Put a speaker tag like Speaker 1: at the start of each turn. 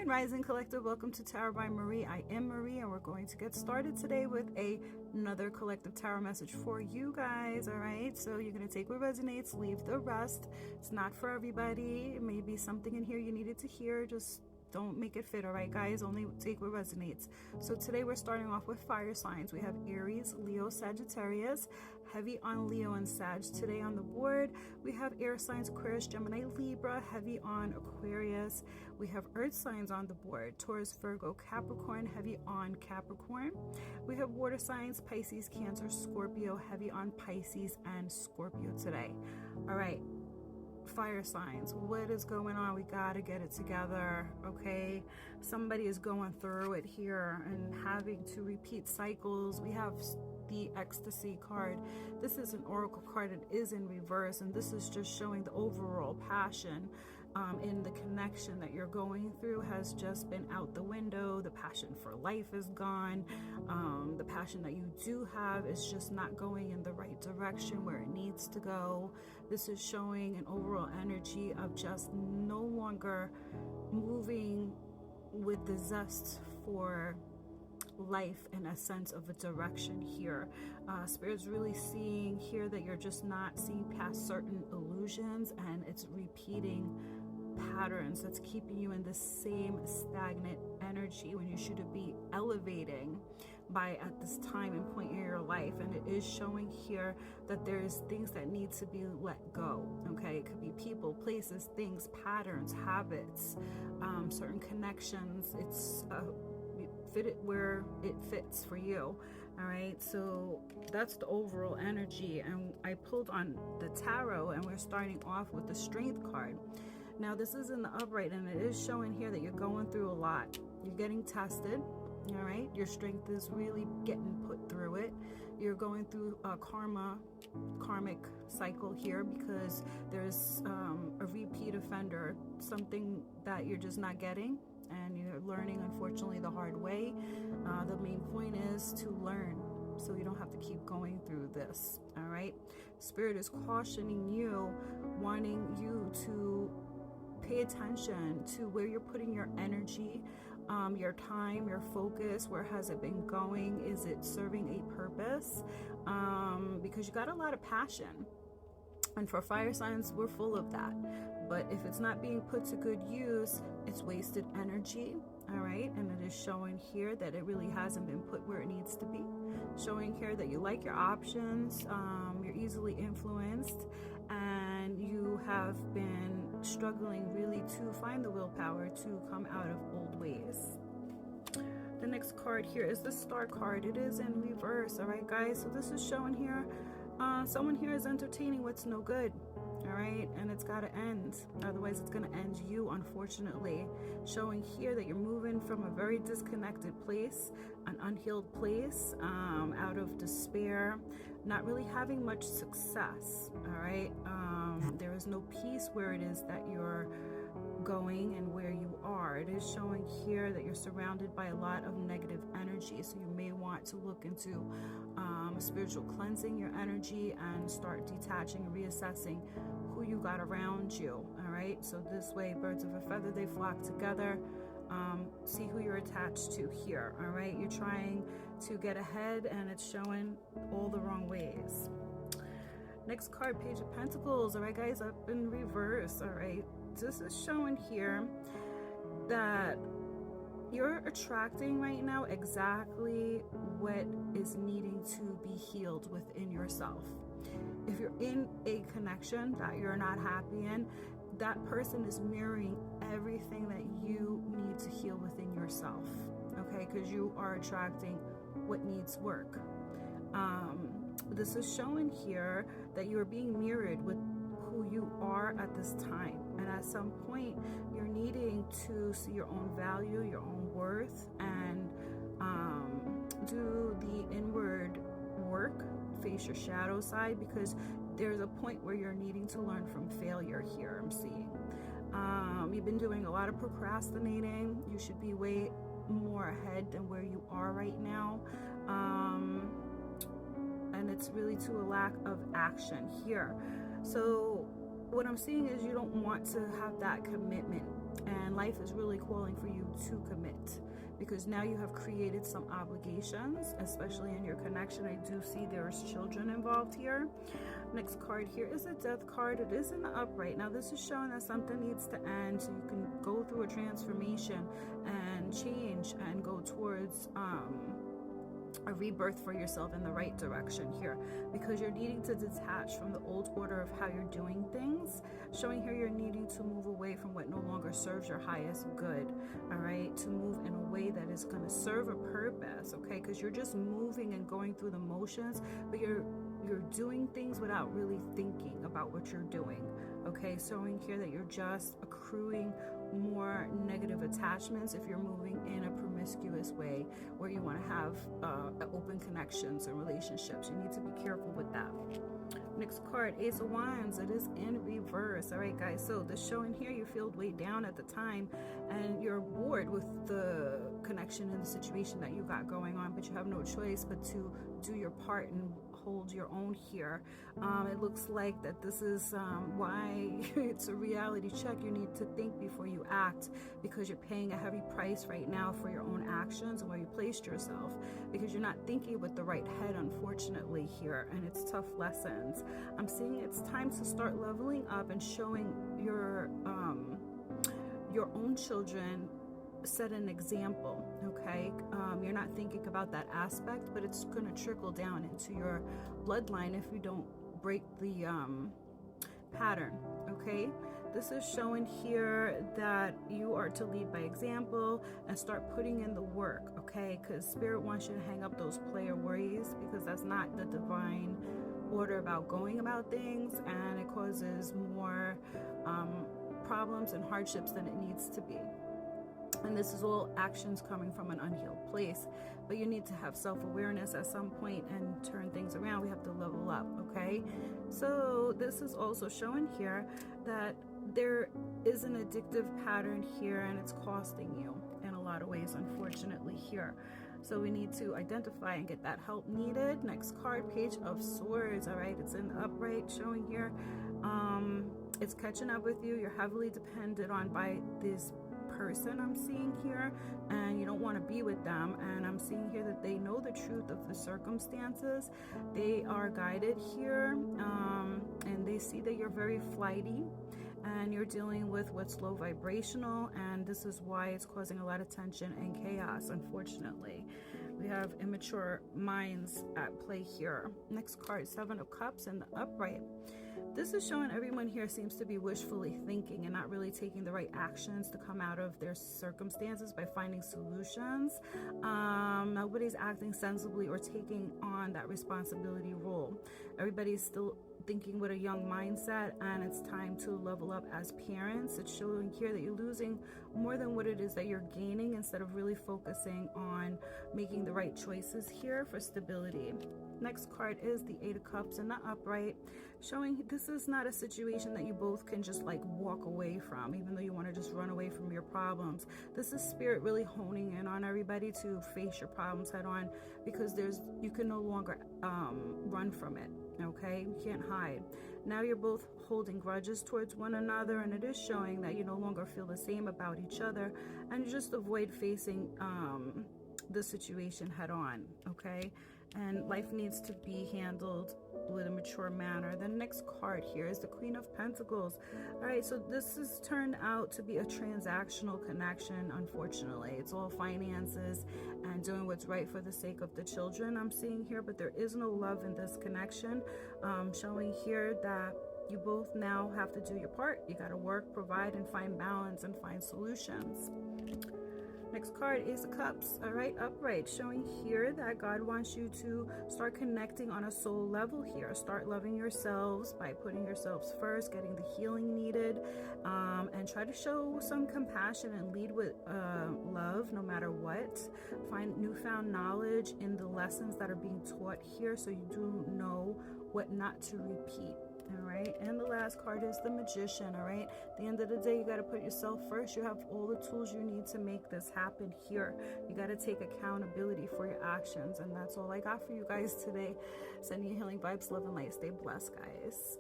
Speaker 1: Grand Rising Collective, welcome to Tarot by Marie. I am Marie, and we're going to get started today with another collective tarot message for you guys. All right, so you're going to take what resonates, leave the rest. It's not for everybody. It may be something in here you needed to hear. Just don't make it fit, all right, guys? Only take what resonates. So today we're starting off with fire signs. We have Aries, Leo, Sagittarius. Heavy on Leo and Sag today on the board. We have air signs, Aquarius, Gemini, Libra. Heavy on Aquarius. We have earth signs on the board, Taurus, Virgo, Capricorn. Heavy on Capricorn. We have water signs, Pisces, Cancer, Scorpio. Heavy on Pisces and Scorpio today. All right, fire signs, what is going on? We got to get it together, okay? Somebody is going through it here and having to repeat cycles. We have the ecstasy card. This is an oracle card. It is in reverse, and this is just showing the overall passion in the connection that you're going through has just been out the window. The passion for life is gone. The passion that you do have is just not going in the right direction where it needs to go. This is showing an overall energy of just no longer moving with the zest for life in a sense of a direction here. Spirit's really seeing here that you're just not seeing past certain illusions, and it's repeating patterns that's keeping you in the same stagnant energy when you should be elevating by at this time and point in your life. And it is showing here that there's things that need to be let go, okay? It could be people, places, things, patterns, habits, certain connections. It's fit it where it fits for you. All right, so that's the overall energy. And I pulled on the tarot, and we're starting off with the strength card. Now this is in the upright, and it is showing here that you're going through a lot. You're getting tested, all right? Your strength is really getting put through it. You're going through a karmic cycle here because there's a repeat offender, something that you're just not getting, and you're learning, unfortunately, the hard way. The main point is to learn so you don't have to keep going through this, all right? Spirit is cautioning you, wanting you to pay attention to where you're putting your energy, your time, your focus. Where has it been going? Is it serving a purpose? Because you got a lot of passion. And for fire signs, we're full of that. But if it's not being put to good use, it's wasted energy, all right? And it is showing here that it really hasn't been put where it needs to be. Showing here that you like your options, you're easily influenced, and you have been struggling really to find the willpower to come out of old ways. The next card here is the Star card. It is in reverse, all right, guys? So this is showing here, someone here is entertaining what's no good, all right? And it's got to end. Otherwise, it's going to end you, unfortunately. Showing here that you're moving from a very disconnected place, an unhealed place, out of despair, not really having much success, all right? There is no peace where it is that you're going and where you are. It is showing here that you're surrounded by a lot of negative energy, so you may want to look into spiritual cleansing your energy and start detaching and reassessing who you got around you, all right? So this way, birds of a feather, they flock together. See who you're attached to here, all right? You're trying to get ahead, and it's showing all the wrong ways. Next card, Page of Pentacles, all right, guys, up in reverse, all right? This is showing here that you're attracting right now exactly what is needing to be healed within yourself. If you're in a connection that you're not happy in, that person is mirroring everything that you need to heal within yourself, okay? Because you are attracting what needs work. This is showing here that you're being mirrored with who you are at this time, and at some point you're needing to see your own value, your own worth, and do the inward work, face your shadow side, because there's a point where you're needing to learn from failure here. I'm seeing you've been doing a lot of procrastinating. You should be way more ahead than where you are right now, and it's really to a lack of action here. So what I'm seeing is you don't want to have that commitment And life is really calling for you to commit, because now you have created some obligations, especially in your connection. I do see there's children involved here. Next card here is a death card. It is in the upright. Now this is showing that something needs to end, so you can go through a transformation and change and go towards a rebirth for yourself in the right direction here, because you're needing to detach from the old order of how you're doing things. Showing here you're needing to move away from what no longer serves your highest good, all right, to move in a way that is going to serve a purpose, okay, because you're just moving and going through the motions, but you're doing things without really thinking about what you're doing, okay. Showing here that you're just accruing more negative attachments if you're moving in a promiscuous way where you want to have open connections and relationships. You need to be careful with that. Next card, Ace of Wands. It is in reverse. All right, guys, so the showing here, you feel weighed down at the time and you're bored with the connection and the situation that you got going on, but you have no choice but to do your part and hold your own here. It looks like that this is why it's a reality check. You need to think before you act, because you're paying a heavy price right now for your own actions and where you placed yourself, because you're not thinking with the right head, unfortunately, here, and it's tough lessons. I'm seeing it's time to start leveling up and showing your own children set an example, okay. You're not thinking about that aspect, but it's going to trickle down into your bloodline if you don't break the pattern, okay. This is showing here that you are to lead by example and start putting in the work, okay, because Spirit wants you to hang up those player worries, because that's not the divine order about going about things, and it causes more problems and hardships than it needs to be. And this is all actions coming from an unhealed place, but you need to have self-awareness at some point and turn things around. We have to level up, okay. So this is also showing here that there is an addictive pattern here, and it's costing you in a lot of ways, unfortunately, here. So we need to identify and get that help needed. Next card, Page of Swords. All right, it's in the upright, showing here it's catching up with you. You're heavily dependent on by this person I'm seeing here, and you don't want to be with them. And I'm seeing here that they know the truth of the circumstances. They are guided here, and they see that you're very flighty and you're dealing with what's low vibrational, and this is why it's causing a lot of tension and chaos, unfortunately. We have immature minds at play here. Next card, Seven of Cups in the upright. This is showing everyone here seems to be wishfully thinking and not really taking the right actions to come out of their circumstances by finding solutions. Nobody's acting sensibly or taking on that responsibility role. Everybody's still thinking with a young mindset, and it's time to level up as parents. It's showing here that you're losing more than what it is that you're gaining, instead of really focusing on making the right choices here for stability. Next card is the Eight of Cups in the upright, showing this is not a situation that you both can just like walk away from, even though you want to just run away from your problems. This is Spirit really honing in on everybody to face your problems head on, because you can no longer run from it, okay? You can't hide. Now you're both holding grudges towards one another, and it is showing that you no longer feel the same about each other, and you just avoid facing the situation head on, okay? And life needs to be handled with a mature manner. The next card here is the Queen of Pentacles. All right, so this has turned out to be a transactional connection, unfortunately. It's all finances and doing what's right for the sake of the children I'm seeing here, but there is no love in this connection. Showing here that you both now have to do your part. You got to work, provide, and find balance and find solutions. Next card, Ace of Cups. All right, upright, showing here that God wants you to start connecting on a soul level here. Start loving yourselves by putting yourselves first, getting the healing needed, and try to show some compassion and lead with love no matter what. Find newfound knowledge in the lessons that are being taught here, so you do know what not to repeat. All right, and the last card is the Magician. All right, at the end of the day, you got to put yourself first. You have all the tools you need to make this happen here. You got to take accountability for your actions, and that's all I got for you guys today. Sending you healing vibes, love, and light. Stay blessed, guys.